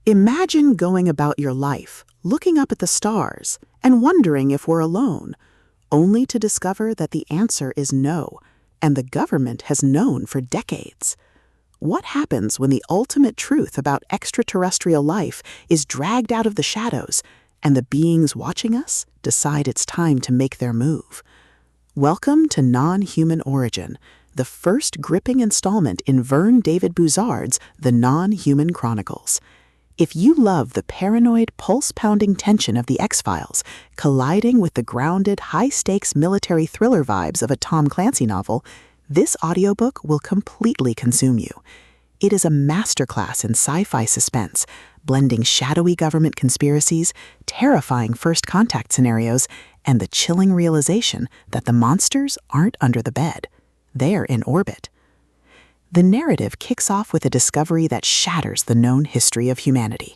Imagine going about your life, looking up at the stars, and wondering if we're alone, only to discover that the answer is no, and the government has known for decades. What happens when the ultimate truth about extraterrestrial life is dragged out of the shadows, and the beings watching us decide it's time to make their move? Welcome to Non-Human Origin, the first gripping installment in Vern David Buzarde's The Non-Human Chronicles. If you love the paranoid, pulse-pounding tension of the X-Files, colliding with the grounded, high-stakes military thriller vibes of a Tom Clancy novel, this audiobook will completely consume you. It is a masterclass in sci-fi suspense, blending shadowy government conspiracies, terrifying first contact scenarios, and the chilling realization that the monsters aren't under the bed. They're in orbit. The narrative kicks off with a discovery that shatters the known history of humanity.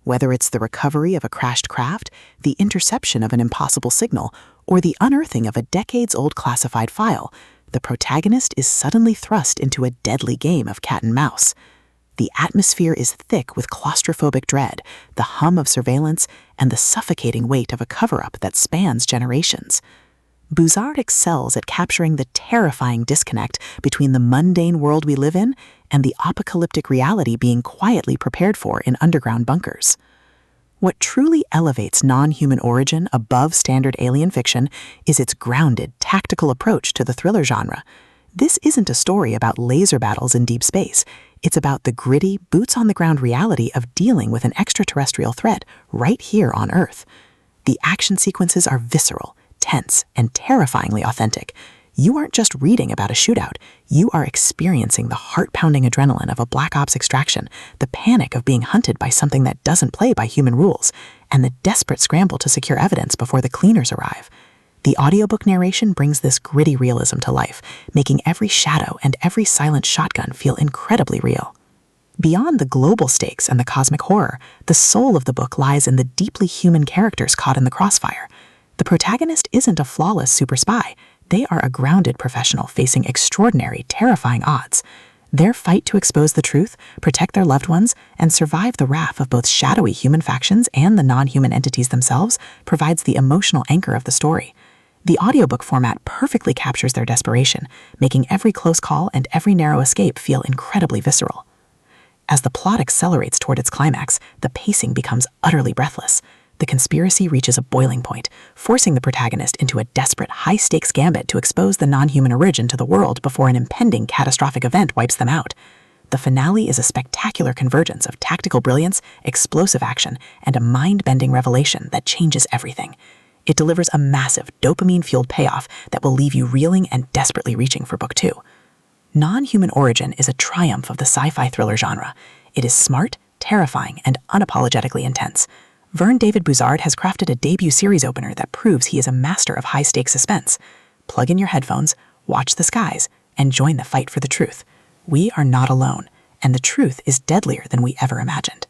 Whether it's the recovery of a crashed craft, the interception of an impossible signal, or the unearthing of a decades-old classified file, the protagonist is suddenly thrust into a deadly game of cat and mouse. The atmosphere is thick with claustrophobic dread, the hum of surveillance, and the suffocating weight of a cover-up that spans generations. Buzarde excels at capturing the terrifying disconnect between the mundane world we live in and the apocalyptic reality being quietly prepared for in underground bunkers. What truly elevates Non-Human Origin above standard alien fiction is its grounded, tactical approach to the thriller genre. This isn't a story about laser battles in deep space. It's about the gritty, boots-on-the-ground reality of dealing with an extraterrestrial threat right here on Earth. The action sequences are visceral, tense, and terrifyingly authentic. You aren't just reading about a shootout, you are experiencing the heart-pounding adrenaline of a Black Ops extraction, the panic of being hunted by something that doesn't play by human rules, and the desperate scramble to secure evidence before the cleaners arrive. The audiobook narration brings this gritty realism to life, making every shadow and every silent shotgun feel incredibly real. Beyond the global stakes and the cosmic horror, the soul of the book lies in the deeply human characters caught in the crossfire. The protagonist isn't a flawless super spy. They are a grounded professional facing extraordinary, terrifying odds. Their fight to expose the truth, protect their loved ones, and survive the wrath of both shadowy human factions and the non-human entities themselves provides the emotional anchor of the story. The audiobook format perfectly captures their desperation, making every close call and every narrow escape feel incredibly visceral. As the plot accelerates toward its climax, the pacing becomes utterly breathless. The conspiracy reaches a boiling point, forcing the protagonist into a desperate, high-stakes gambit to expose the non-human origin to the world before an impending catastrophic event wipes them out. The finale is a spectacular convergence of tactical brilliance, explosive action, and a mind-bending revelation that changes everything. It delivers a massive, dopamine-fueled payoff that will leave you reeling and desperately reaching for Book 2. Non-Human Origin is a triumph of the sci-fi thriller genre. It is smart, terrifying, and unapologetically intense. Vern David Buzarde has crafted a debut series opener that proves he is a master of high-stakes suspense. Plug in your headphones, watch the skies, and join the fight for the truth. We are not alone, and the truth is deadlier than we ever imagined.